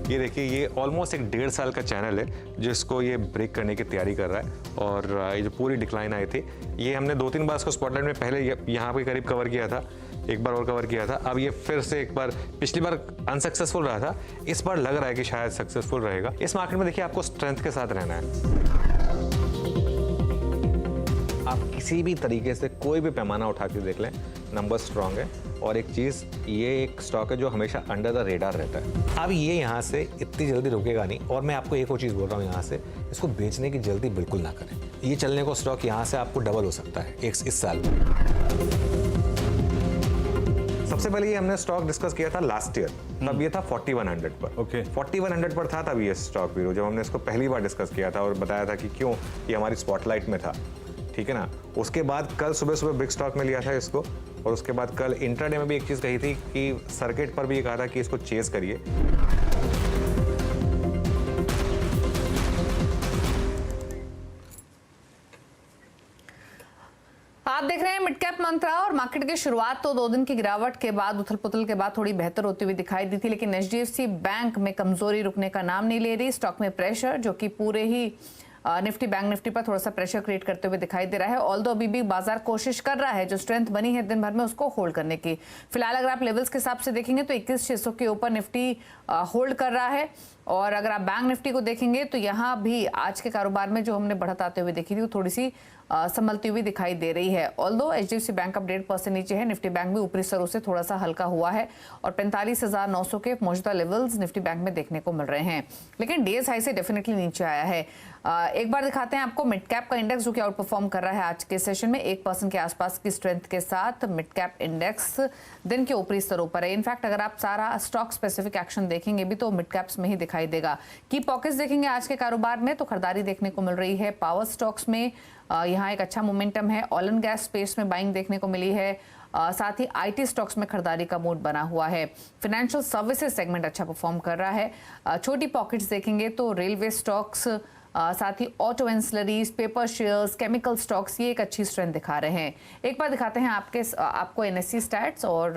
ये देखिए, ये ऑलमोस्ट एक 1.5 साल का चैनल है जिसको ये ब्रेक करने की तैयारी कर रहा है। और ये जो पूरी डिक्लाइन आई थी, ये हमने 2-3 बार इसको स्पॉटलाइट में पहले यहाँ पे करीब कवर किया था, एक बार और कवर किया था। अब ये फिर से एक बार, पिछली बार अनसक्सेसफुल रहा था, इस बार लग रहा है कि शायद सक्सेसफुल रहेगा। इस मार्केट में देखिए आपको स्ट्रेंथ के साथ रहना है। आप किसी भी तरीके से कोई भी पैमाना उठा के देख लें, नंबर स्ट्रांग है। और एक चीज़, ये एक स्टॉक है जो हमेशा अंडर द रेडार रहता है। अब ये यहाँ से इतनी जल्दी रुकेगा नहीं। और मैं आपको एक और चीज़ बोल रहा हूँ, यहाँ से इसको बेचने की जल्दी बिल्कुल ना करें। ये चलने को स्टॉक यहाँ से आपको डबल हो सकता है इस साल में। सबसे पहले ये हमने स्टॉक डिस्कस किया था लास्ट ईयर, तब ये था 4100 पर। ओके, 4100 पर था तब ये स्टॉक भी, जब हमने इसको पहली बार डिस्कस किया था और बताया था कि क्यों ये हमारी स्पॉटलाइट में था, ठीक है ना। उसके बाद कल सुबह सुबह बिग स्टॉक में लिया था इसको, और उसके बाद कल इंट्राडे में भी एक चीज़ कही थी कि सर्किट पर भी ये कहा था कि इसको चेज करिए। आप देख रहे हैं मिड कैप मंत्रा और मार्केट की शुरुआत तो 2 दिन की गिरावट के बाद, उथल पुथल के बाद थोड़ी बेहतर होती हुई दिखाई दी थी, लेकिन एचडीएफसी बैंक में कमजोरी रुकने का नाम नहीं ले रही। स्टॉक में प्रेशर जो कि पूरे ही निफ्टी बैंक निफ्टी पर थोड़ा सा प्रेशर क्रिएट करते हुए दिखाई दे रहा है। ऑल्दो अभी भी बाजार कोशिश कर रहा है जो स्ट्रेंथ बनी है दिन भर में उसको होल्ड करने की। फिलहाल अगर आप लेवल्स के हिसाब से देखेंगे तो 21,600 के ऊपर निफ्टी होल्ड कर रहा है। और अगर आप बैंक निफ्टी को देखेंगे तो यहाँ भी आज के कारोबार में जो हमने बढ़त आते हुए देखी थी वो थोड़ी सी संभलती हुई दिखाई दे रही है। ऑल्दो एचडीएफसी बैंक अब 1.5% नीचे है, निफ्टी बैंक भी ऊपरी स्तरों से थोड़ा सा हल्का हुआ है और 45,900 के मौजूदा लेवल्स निफ्टी बैंक में देखने को मिल रहे हैं, लेकिन डीएस हाई से डेफिनेटली नीचे आया है। एक बार दिखाते हैं आपको मिड कैप का इंडेक्स जो कि आउट परफॉर्म कर रहा है आज के सेशन में 1% के आसपास की स्ट्रेंथ के साथ। मिड कैप इंडेक्स दिन के ऊपरी स्तरों पर है। इनफैक्ट अगर आप सारा स्टॉक स्पेसिफिक एक्शन देखेंगे भी तो मिड कैप्स में ही दिखाई देगा। की पॉकेट्स देखेंगे आज के कारोबार में तो खरीदारी देखने को मिल रही है। पावर स्टॉक्स में यहाँ एक अच्छा मोमेंटम है। ऑयल एंड गैस स्पेस में बाइंग देखने को मिली है। साथ ही आईटी स्टॉक्स में खरीदारी का मूड बना हुआ है। फाइनेंशियल सर्विसेज सेगमेंट अच्छा परफॉर्म कर रहा है। छोटी पॉकेट्स देखेंगे तो रेलवे स्टॉक्स, साथ ही auto ancillaries, paper shares, chemical stocks ये एक अच्छी स्ट्रेंथ दिखा रहे हैं। एक बार दिखाते हैं आपको एनएससी स्टैट्स और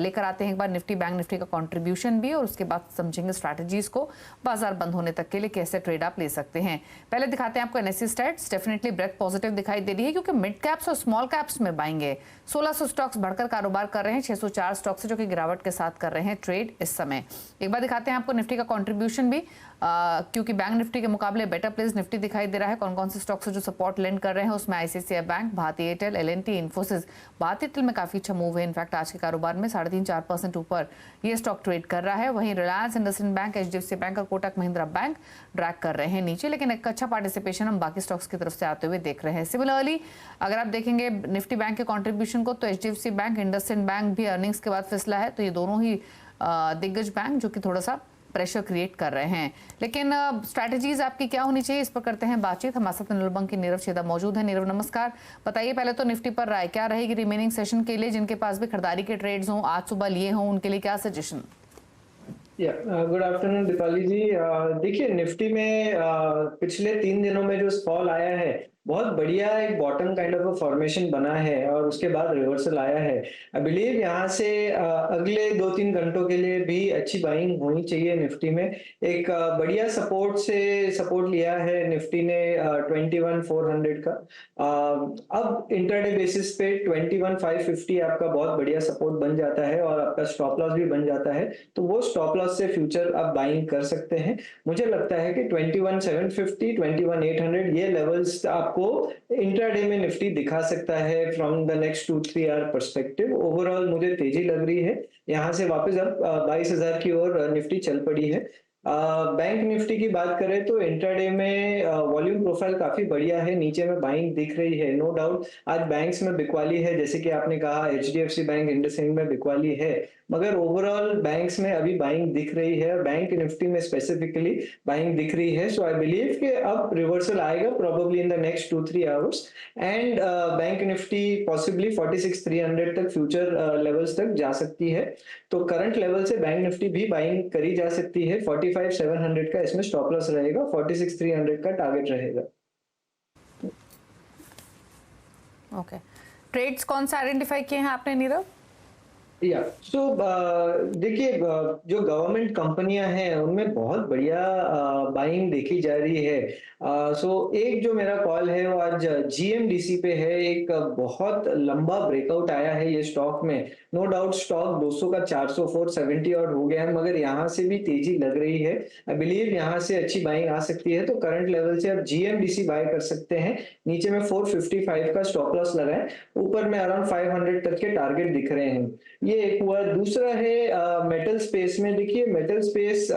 लेकर आते हैं एक बार निफ्टी बैंक निफ्टी का कंट्रीब्यूशन भी, और उसके बाद समझेंगे स्ट्रैटेजीज को बाजार बंद होने तक के लिए कैसे ट्रेड आप ले सकते हैं। पहले दिखाते हैं आपको NSC stats. Definitely breadth positive दिखाई दे रही है क्योंकि मिड कैप्स और स्मॉल कैप्स में बाएंगे 1600 स्टॉक्स बढ़कर कारोबार कर रहे हैं। 604 स्टॉक्स जो कि गिरावट के साथ कर रहे हैं ट्रेड इस समय। एक बार दिखाते हैं आपको निफ्टी का कंट्रीब्यूशन भी, क्योंकि बैंक निफ्टी के मुकाबले बेटर प्लेस निफ्टी दिखाई दे रहा है। कौन कौन से स्टॉक्स जो सपोर्ट लेंड कर रहे हैं उसमें आईसीआईसीआई बैंक, भारतीय एयरटेल, एलएनटी, इन्फोसिस। भारतीय एयरटेल में काफी अच्छा मूव है। इनफैक्ट आज के कारोबार में 3.5-4% ऊपर ये स्टॉक ट्रेड कर रहा है। वहीं Reliance, IndusInd bank, HDFC bank और कोटक महिंद्रा बैंक ड्रैग कर रहे हैं नीचे, लेकिन एक अच्छा पार्टिसिपेशन हम बाकी स्टॉक्स की तरफ से आते हुए देख रहे हैं। सिमिलरली अगर आप देखेंगे निफ्टी बैंक के कॉन्ट्रीब्यूशन को तो एचडीएफसी बैंक, इंडसइंड बैंक भी अर्निंग्स के बाद फिसला है, तो ये दोनों ही दिग्गज बैंक जो कि थोड़ा सा प्रेशर क्रिएट कर रहे हैं। लेकिन स्ट्रैटेजीज आपकी क्या होनी चाहिए, इस पर करते हैं बातचीत। हमारे साथ निर्मल बैंक की नीरव छेदा मौजूद है। नीरव नमस्कार, बताइए पहले तो निफ्टी पर राय क्या रहेगी रिमेनिंग सेशन के लिए? जिनके पास भी खरीदारी के ट्रेड्स हों, आज सुबह लिए हों, उनके लिए क्या सजेशन? गुड आफ्टरनून दीपाली जी। देखिए निफ्टी में पिछले 3 दिनों में जो फॉल आया है बहुत बढ़िया एक बॉटम काइंड ऑफ फॉर्मेशन बना है और उसके बाद रिवर्सल आया है। आई बिलीव यहाँ से अगले 2-3 घंटों के लिए भी अच्छी बाइंग होनी चाहिए निफ्टी में। एक बढ़िया सपोर्ट लिया है निफ्टी ने 21,400 का। अब इंटरडे बेसिस पे 21,550 आपका बहुत बढ़िया सपोर्ट बन जाता है और आपका स्टॉप लॉस भी बन जाता है, तो वो स्टॉप लॉस से फ्यूचर आप बाइंग कर सकते हैं। मुझे लगता है कि 21,750, 21,800 ये लेवल्स आपको इंट्राडे में निफ्टी दिखा सकता है from the next 2-3 hour perspective. Overall मुझे तेजी लग रही है। यहाँ से वापस अब 22,000 की ओर निफ्टी चल पड़ी है। बैंक निफ्टी की बात करें तो इंट्राडे में वॉल्यूम प्रोफाइल काफी बढ़िया है, नीचे में बाइंग दिख रही है। नो डाउट आज बैंक्स में बिकवाली है, जैसे कि आपने कहा एचडीएफसी बैंक, इंडसइंड में बिकवाली है, मगर ओवरऑल बैंक्स में अभी बाइंग दिख रही है। बैंक निफ्टी में स्पेसिफिकली बाइंग दिख रही है। सो आई बिलीव कि अब रिवर्सल आएगा probably in the next 2-3 hours and bank Nifty possibly 46,300 तक फ्यूचर लेवल्स तक जा सकती है। तो करंट लेवल से बैंक निफ्टी भी बाइंग करी जा सकती है। 45,700 का इसमें स्टॉप लॉस रहेगा, 46,300 का टारगेट रहेगा। ओके, ट्रेड्स कौन सा आइडेंटिफाई किए हैं आपने नीरव? या सो देखिए, जो गवर्नमेंट कंपनियां हैं उनमें बहुत बढ़िया बाइंग देखी जा रही है। सो एक जो मेरा कॉल है वो आज जीएमडीसी पे है। एक बहुत लंबा ब्रेकआउट आया है ये स्टॉक में। नो डाउट स्टॉक 200 का 400 470 और हो गया है, मगर यहाँ से भी तेजी लग रही है। आई बिलीव यहाँ से अच्छी बाइंग आ सकती है, तो करंट लेवल से आप जीएमडीसी बाय कर सकते हैं। नीचे में 455 का स्टॉप लॉस लगाएं, ऊपर में अराउंड 500 तक के टारगेट दिख रहे हैं। ये एक हुआ। दूसरा है मेटल स्पेस में। देखिए, मेटल स्पेस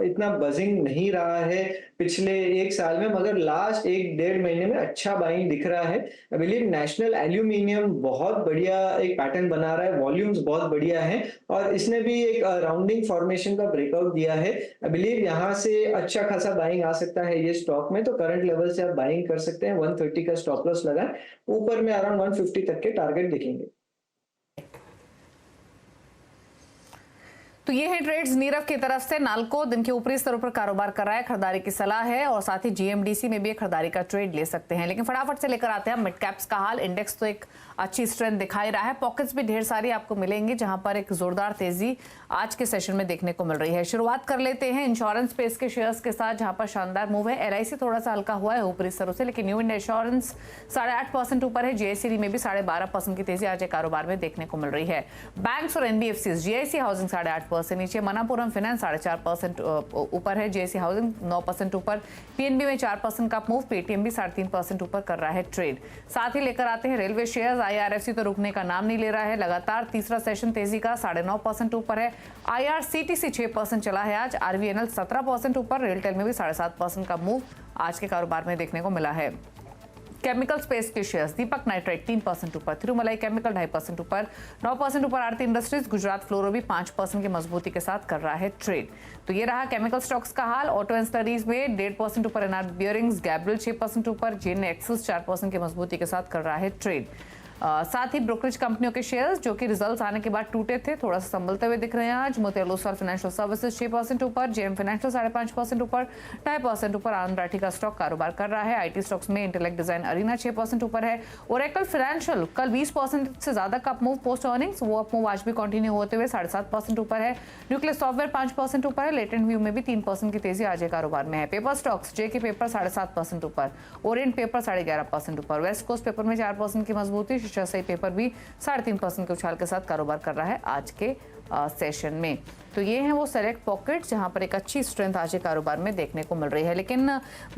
इतना बजिंग नहीं रहा है पिछले एक साल में, मगर लास्ट एक डेढ़ महीने में अच्छा बाइंग दिख रहा है। आई बिलीव नेशनल एल्यूमिनियम बहुत बढ़िया एक पैटर्न बना रहा है, वॉल्यूम्स बहुत बढ़िया हैं, और इसने भी एक राउंडिंग फॉर्मेशन का ब्रेकआउट दिया है। आई बिलीव यहाँ से अच्छा खासा बाइंग आ सकता है ये स्टॉक में, तो करंट लेवल से आप बाइंग कर सकते हैं। 130 का स्टॉप लॉस लगाएं, ऊपर में अराउंड 150 तक के टारगेट दिखेंगे। तो ये है ट्रेड्स नीरव की तरफ से। नाल्को दिन के ऊपरी स्तरों पर कारोबार कर रहा है, खरीदारी की सलाह है, और साथ ही जीएमडीसी में भी एक खरीदारी का ट्रेड ले सकते हैं। लेकिन फटाफट से लेकर आते हैं मिड कैप्स का हाल। इंडेक्स तो एक अच्छी स्ट्रेंथ दिखाई रहा है, पॉकेट्स भी ढेर सारी आपको मिलेंगी जहां पर एक जोरदार तेजी आज के सेशन में देखने को मिल रही है। शुरुआत कर लेते हैं इंश्योरेंस स्पेस के शेयर्स के साथ, जहां पर शानदार मूव है। एलआईसी थोड़ा सा हल्का हुआ है ऊपरी स्तरों से, लेकिन न्यू इंडिया एश्योरेंस 8.5% ऊपर है। जीआईसी में भी 12.5% की तेजी आज के कारोबार में देखने को मिल रही है। बैंक्स और एनबीएफसी, जीआईसी हाउसिंग 8.5% नीचे, मनापुरम फाइनेंस 4.5% ऊपर है, जीआईसी हाउसिंग 9% ऊपर, पीएनबी में 4% का मूव, पेटीएम भी 3.5% ऊपर कर रहा है ट्रेड। साथ ही लेकर आते हैं रेलवे शेयर्स। आईआरएफसी तो रुकने का नाम नहीं ले रहा है, लगातार तीसरा सेशन तेजी का 9.5% ऊपर है। आईआरसीटीसी 6% चला है आज, आरवीएनएल 17% ऊपर, रेलटेल में भी 7.5% का मूव आज के कारोबार में देखने को मिला है। केमिकल स्पेस के शेयर्स, दीपक नाइट्राइट 3% ऊपर, थिरुमलाई केमिकल 2.5% ऊपर, 9% ऊपर आरती इंडस्ट्रीज, गुजरात फ्लोरो भी 5% की मजबूती के साथ कर रहा है ट्रेड। तो ये रहा केमिकल स्टॉक्स का हाल। ऑटो एंड स्टडीज में 1.5% ऊपर एनआर बियरिंग्स, गैब्रियल 6% ऊपर, जेन एक्सेस 4% की मजबूती के साथ कर रहा है ट्रेड। साथ ही ब्रोकरेज कंपनियों के शेयर्स जो कि रिजल्ट्स आने के बाद टूटे थे, थोड़ा सा संभलते हुए दिख रहे हैं आज। मोतीलाल ओसवाल फाइनेंशियल सर्विसेज 6% ऊपर, जेएम फाइनेंशियल 5.5% ऊपर, 2.5% ऊपर आनंद राठी का स्टॉक कारोबार कर रहा है। आईटी स्टॉक्स में इंटेलेक्ट डिजाइन अरीना 6% ऊपर है। ओरेकल फाइनेंशियल कल 20% से ज्यादा का अप मूव पोस्ट अर्निंग्स, वो अप मूव आज भी कंटिन्यू होते हुए 7.5% ऊपर है। न्यूक्लियस सॉफ्टवेयर 5% ऊपर है। लेटेंट व्यू में भी 3% की तेजी आज कारोबार में है। पेपर स्टॉक्स, जेके पेपर 7.5% ऊपर, ओरिएंट पेपर 11.5% ऊपर, वेस्ट कोस्ट पेपर में 4% की मजबूती, सही पेपर भी 3.5% के उछाल के साथ कारोबार कर रहा है आज के सेशन में। तो ये हैं वो सेलेक्ट पॉकेट जहां पर एक अच्छी स्ट्रेंथ आज के कारोबार में देखने को मिल रही है। लेकिन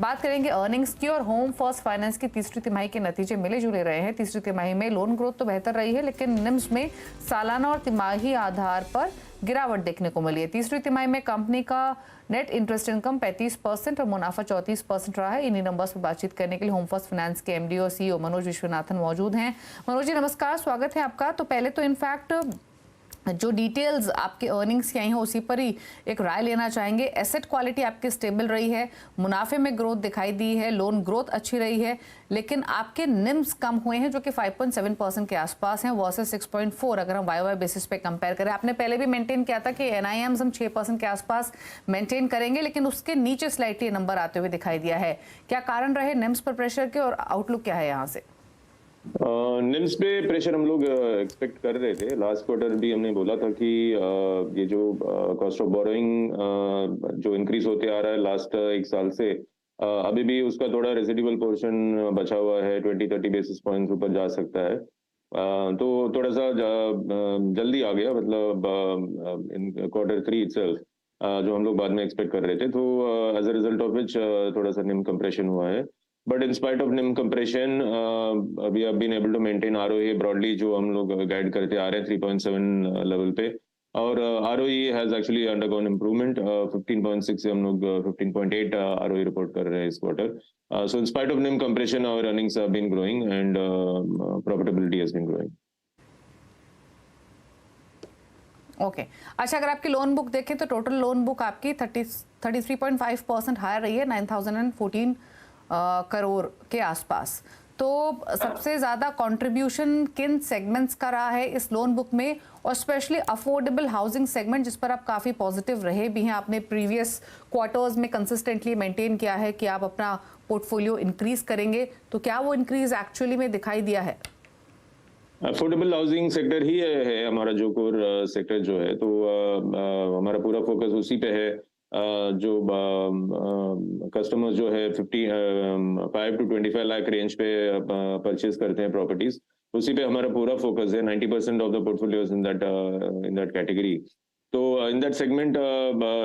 बात करेंगे अर्निंग्स की, और होम फर्स्ट फाइनेंस की तीसरी तिमाही के नतीजे मिले जुले रहे हैं। तीसरी तिमाही में लोन ग्रोथ तो बेहतर रही है, लेकिन निम्स में सालाना और तिमाही आधार पर गिरावट देखने को मिली है। तीसरी तिमाही में कंपनी का नेट इंटरेस्ट इनकम 35% और मुनाफा 34% रहा है। इन्हीं नंबर्स पर बातचीत करने के लिए होम फर्स्ट फाइनेंस के एमडी और सीईओ मनोज विश्वनाथन मौजूद हैं। मनोज जी नमस्कार, स्वागत है आपका। तो पहले तो इनफैक्ट जो डिटेल्स आपके अर्निंग्स की आई हैं उसी पर ही एक राय लेना चाहेंगे। एसेट क्वालिटी आपकी स्टेबल रही है, मुनाफे में ग्रोथ दिखाई दी है, लोन ग्रोथ अच्छी रही है, लेकिन आपके निम्स कम हुए हैं जो कि 5.7% के आसपास हैं वर्सेस 6.4 अगर हम वाई बेसिस पे कंपेयर करें। आपने पहले भी मेंटेन किया था कि एनआईएम्स हम 6% के आसपास मेंटेन करेंगे, लेकिन उसके नीचे स्लाइटली नंबर आते हुए दिखाई दिया है। क्या कारण रहे निम्स पर प्रेशर के, और आउटलुक क्या है यहाँ से? निम्स पे प्रेशर हम लोग एक्सपेक्ट कर रहे थे। लास्ट क्वार्टर भी हमने बोला था कि ये जो कॉस्ट ऑफ बोरोइंग जो इंक्रीज होते आ रहा है लास्ट एक साल से, अभी भी उसका थोड़ा रेसिडुअल पोर्शन बचा हुआ है, 20-30 बेसिस पॉइंट्स ऊपर जा सकता है। तो थोड़ा सा जल्दी आ गया, मतलब इन Q3 इटसेल्फ जो हम लोग बाद में एक्सपेक्ट कर रहे थे। तो as a result of which थोड़ा सा निम कंप्रेशन हुआ है। But in spite of NIM compression we have been able to maintain ROE broadly, जो हम लोग गाइड करते आ रहे हैं 3.7 लेवल पे, और ROE has actually undergone improvement. 15.6 से हम लोग 15.8 आरओई रिपोर्ट कर रहे हैं इस quarter. So in spite of NIM compression our earnings have been growing and profitability has been growing. Okay अच्छा, अगर आपकी लोन बुक देखें तो टोटल लोन बुक आपकी 33.5% हायर रही है, 9,014 करोड़ के आसपास। तो सबसे ज़्यादा कंट्रीब्यूशन किन सेगमेंट्स का रहा है इस लोन बुक में, और स्पेशली अफोर्डेबल हाउसिंग सेगमेंट जिस पर आप काफ़ी पॉजिटिव रहे भी हैं। आपने प्रीवियस क्वार्टर्स में कंसिस्टेंटली मेंटेन किया है कि आप अपना पोर्टफोलियो इंक्रीज करेंगे, तो क्या वो इंक्रीज एक्चुअली में दिखाई दिया है? अफोर्डेबल हाउसिंग सेक्टर ही है हमारा जो कोर सेक्टर जो है, तो हमारा पूरा फोकस उसी पे है। जो कस्टमर्स जो है 5 to 25 लाख रेंज पे परचेज करते हैं प्रॉपर्टीज, उसी पे हमारा पूरा फोकस है। 90% of the portfolios in that category. तो इन दैट सेगमेंट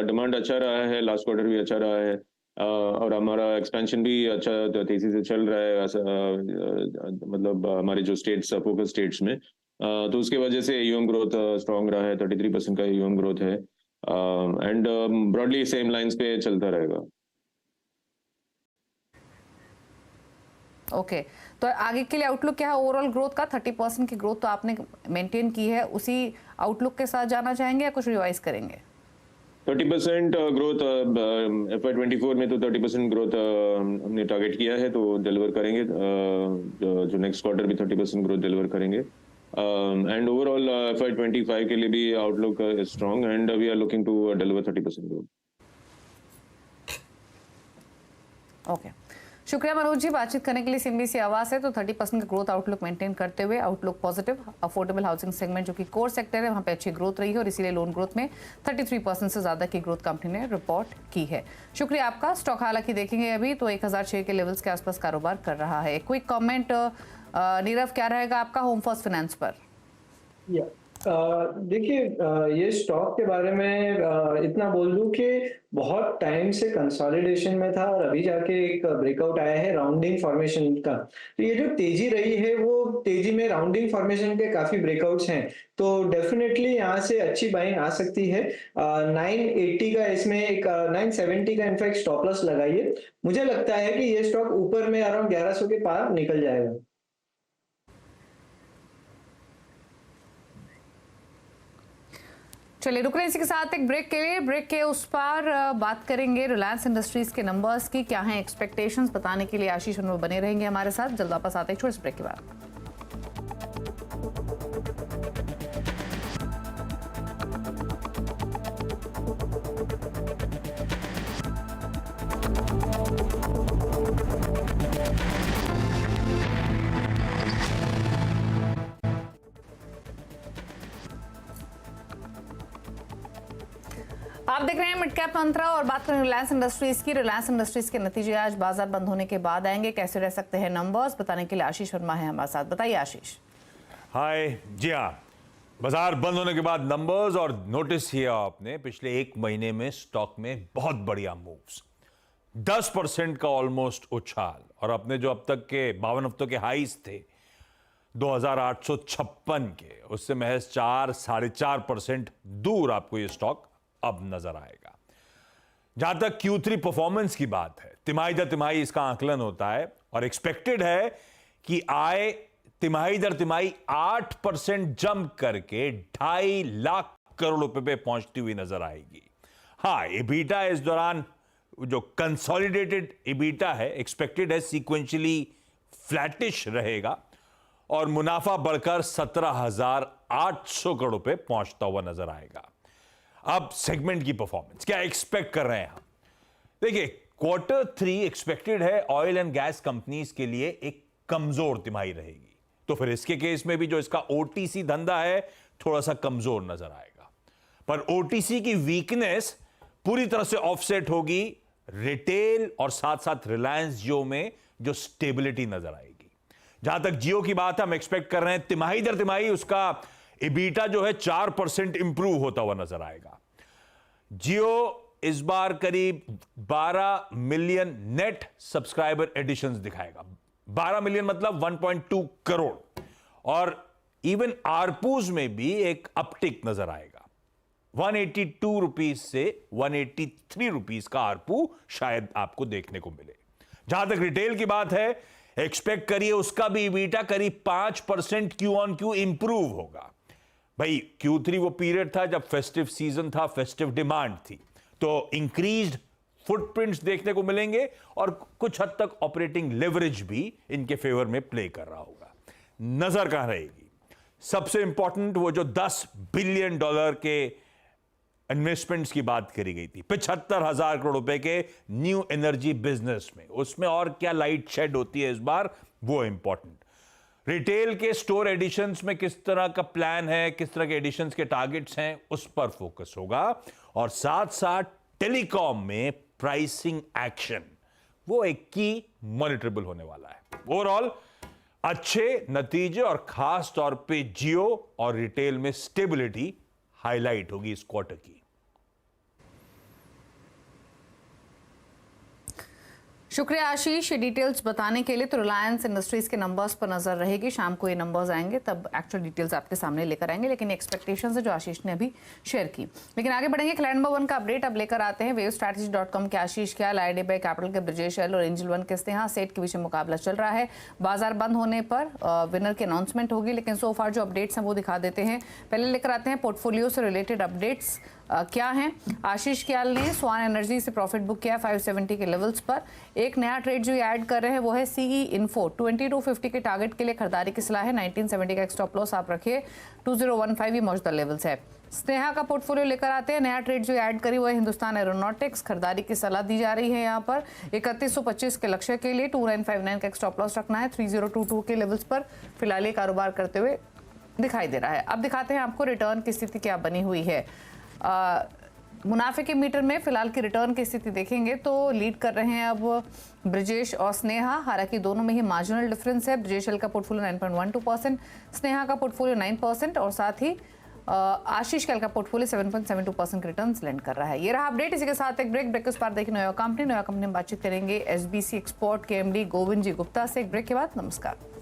डिमांड अच्छा रहा है, लास्ट क्वार्टर भी अच्छा रहा है, और हमारा एक्सपेंशन भी अच्छा तेजी से चल रहा है, मतलब हमारे जो स्टेट्स फोकस स्टेट्स में, तो उसके वजह से यूएम ग्रोथ स्ट्रांग रहा है। 33% का यूएम ग्रोथ है, एंड ब्रॉडली सेम लाइंस पे चलता रहेगा। ओके, तो आगे के लिए आउटलुक क्या है ओवरऑल ग्रोथ का? 30% की ग्रोथ तो आपने मेंटेन की है, उसी आउटलुक के साथ जाना चाहेंगे या कुछ रिवाइज करेंगे? 30% ग्रोथ FY24 में, तो 30% ग्रोथ हमने टारगेट किया है, तो डिलीवर करेंगे। जो नेक्स्ट क्वार्टर भी 30% ग्रोथ डिलीवर करेंगे, एंड ओवरऑल FY25 के लिए भी outlook is strong, and we are looking to deliver 30% growth. Okay, शुक्रिया मनोज जी, बातचीत करने के लिए। CNBC आवाज है तो 30% का ग्रोथ आउटलुक मेंटेन करते हुए outlook positive. Affordable housing segment जो कि कोर सेक्टर है, वहां पे अच्छी ग्रोथ रही है और इसीलिए लोन ग्रोथ में 33% से ज्यादा की ग्रोथ कंपनी ने रिपोर्ट की है। शुक्रिया आपका। स्टॉक हालांकि देखेंगे अभी तो 1006 के लेवल्स के आसपास कारोबार कर रहा है। क्विक कमेंट नीरव, क्या रहेगा आपका होम फर्स्ट फाइनेंस पर? देखिए, ये स्टॉक के बारे में इतना बोल दूं कि बहुत टाइम से कंसोलिडेशन में था और अभी जाके एक ब्रेकआउट आया है राउंडिंग फॉर्मेशन का। तो ये जो तेजी रही है वो तेजी में राउंडिंग फॉर्मेशन के काफी ब्रेकआउट्स हैं, तो डेफिनेटली यहाँ से अच्छी बाइंग आ सकती है। 980 का इसमें एक 970 का इनफैक्ट स्टॉप लॉस लगाइए। मुझे लगता है कि ये स्टॉक ऊपर में अराउंड 1100 के पार निकल जाएगा। चलिए रुक रहे हैं इसी के साथ एक ब्रेक के लिए। ब्रेक के उस पार बात करेंगे रिलायंस इंडस्ट्रीज के नंबर्स की, क्या है एक्सपेक्टेशंस बताने के लिए आशीष उन्होंने बने रहेंगे हमारे साथ। जल्द वापस आते हैं छोटे से ब्रेक के बाद। आप देख रहे हैं मिड कैप मंत्रा और बात करें रिलायंस इंडस्ट्रीज की। रिलायंस इंडस्ट्रीज के नतीजे आज बाजार बंद होने के बाद आएंगे, कैसे रह सकते हैं नंबर्स बताने के लिए आशीष वर्मा है हमारे साथ। बताइए आशीष। हाय जी हाँ, बाजार बंद होने के बाद नंबर्स, और नोटिस किया आपने पिछले एक महीने में स्टॉक में बहुत बढ़िया मूव्स, 10% का ऑलमोस्ट उछाल, और अपने जो अब तक के 52 हफ्तों के हाईज थे 2856 के, उससे महज 4-4.5% दूर आपको ये स्टॉक अब नजर आएगा। जहां तक Q3 परफॉर्मेंस की बात है, तिमाही दर तिमाही इसका आकलन होता है और एक्सपेक्टेड है कि आय तिमाही दर तिमाही 8% जंप करके 2.5 लाख करोड़ रुपए पे पहुंचती हुई नजर आएगी। हां, EBITDA इस दौरान जो कंसोलिडेटेड EBITDA है एक्सपेक्टेड है सीक्वेंशियली फ्लैटिश रहेगा और मुनाफा बढ़कर 17,800 करोड़ रुपए पहुंचता हुआ नजर आएगा। अब सेगमेंट की परफॉर्मेंस क्या एक्सपेक्ट कर रहे हैं हम? देखिए, Q3 एक्सपेक्टेड है ऑयल एंड गैस कंपनीज के लिए एक कमजोर तिमाही रहेगी, तो फिर इसके केस में भी जो इसका OTC धंधा है थोड़ा सा कमजोर नजर आएगा, पर OTC की वीकनेस पूरी तरह से ऑफसेट होगी रिटेल और साथ साथ रिलायंस जियो में जो स्टेबिलिटी नजर आएगी। जहां तक जियो की बात है, हम एक्सपेक्ट कर रहे हैं तिमाही दर तिमाही उसका EBITDA जो है 4% इंप्रूव होता हुआ नजर आएगा। जियो इस बार करीब 12 मिलियन नेट सब्सक्राइबर एडिशंस दिखाएगा। 12 मिलियन मतलब 1.2 करोड़, और इवन आरपूज में भी एक अपटिक नजर आएगा। 182 रुपीज से 183 रुपीज का आरपू शायद आपको देखने को मिले। जहां तक रिटेल की बात है, एक्सपेक्ट करिए उसका भी EBITDA करीब 5% Q on Q इंप्रूव होगा। भाई Q3 वो पीरियड था जब फेस्टिव सीजन था, फेस्टिव डिमांड थी, तो इंक्रीज्ड फुटप्रिंट्स देखने को मिलेंगे और कुछ हद तक ऑपरेटिंग लेवरेज भी इनके फेवर में प्ले कर रहा होगा। नजर कहां रहेगी? सबसे इंपॉर्टेंट वो जो $10 बिलियन के इन्वेस्टमेंट्स की बात करी गई थी 75,000 करोड़ रुपए के न्यू एनर्जी बिजनेस में, उसमें और क्या लाइट शेड होती है इस बार, वो इंपॉर्टेंट। रिटेल के स्टोर एडिशंस में किस तरह का प्लान है, किस तरह के एडिशंस के टारगेट्स हैं, उस पर फोकस होगा। और साथ साथ टेलीकॉम में प्राइसिंग एक्शन, वो एक की मॉनिटरेबल होने वाला है। ओवरऑल अच्छे नतीजे और खास तौर पे जियो और रिटेल में स्टेबिलिटी हाईलाइट होगी इस क्वार्टर की। शुक्रिया आशीष, ये डिटेल्स बताने के लिए। तो रिलायंस इंडस्ट्रीज के नंबर्स पर नजर रहेगी, शाम को ये नंबर्स आएंगे तब एक्चुअल डिटेल्स आपके सामने लेकर आएंगे, लेकिन एक्सपेक्टेशंस है जो आशीष ने अभी शेयर की। लेकिन आगे बढ़ेंगे, क्लाइंट नंबर 1 का अपडेट अब लेकर आते हैं। वेवस्ट्रैटेजी.com के आशीष ख्याल, IDBI कैपिटल के ब्रिजेश एल और एंजल वन के स्नेहा सेठ के बीच में मुकाबला चल रहा है। बाजार बंद होने पर विनर की अनाउंसमेंट होगी, लेकिन सो फार जो अपडेट्स हैं वो दिखा देते हैं। पहले लेकर आते हैं पोर्टफोलियो से रिलेटेड अपडेट्स क्या हैं। आशीष क्याल ने स्वान एनर्जी से प्रॉफिट बुक किया 570 के लेवल्स पर। एक नया ट्रेड जो ये ऐड कर रहे हैं वो है सीई इन्फो। 2250 के टारगेट के लिए खरीदारी की सलाह है। 1970 का एक स्टॉप लॉस आप रखिए। 2015 ये मौजूदा लेवल्स है। स्नेहा का पोर्टफोलियो लेकर आते हैं। नया ट्रेड जो ऐड करी हुआ है हिंदुस्तान एरोनॉटिक्स, खरीदारी की सलाह दी जा रही है यहाँ पर 3125 के लक्ष्य के लिए। 2959 का एक स्टॉप लॉस रखना है। 3022 के लेवल्स पर फिलहाल ये कारोबार करते हुए दिखाई दे रहा है। अब दिखाते हैं आपको रिटर्न की स्थिति क्या बनी हुई है। मुनाफे के मीटर में फिलहाल की रिटर्न की स्थिति देखेंगे तो लीड कर रहे हैं अब ब्रिजेश और स्नेहा, हालांकि दोनों में ही मार्जिनल डिफरेंस है। ब्रिजेश एल का पोर्टफोलियो 9.12%, स्नेहा का पोर्टफोलियो 9% और साथ ही आशीष कैल का पोर्टफोलियो 7.72% के रिटर्न्स लैंड कर रहा है। ये रहा अपडेट। इसी के साथ एक ब्रेक के उस पार देखिए नया कंपनी में बातचीत करेंगे SBC एक्सपोर्ट के MD गोविंद जी गुप्ता से। एक ब्रेक के बाद नमस्कार।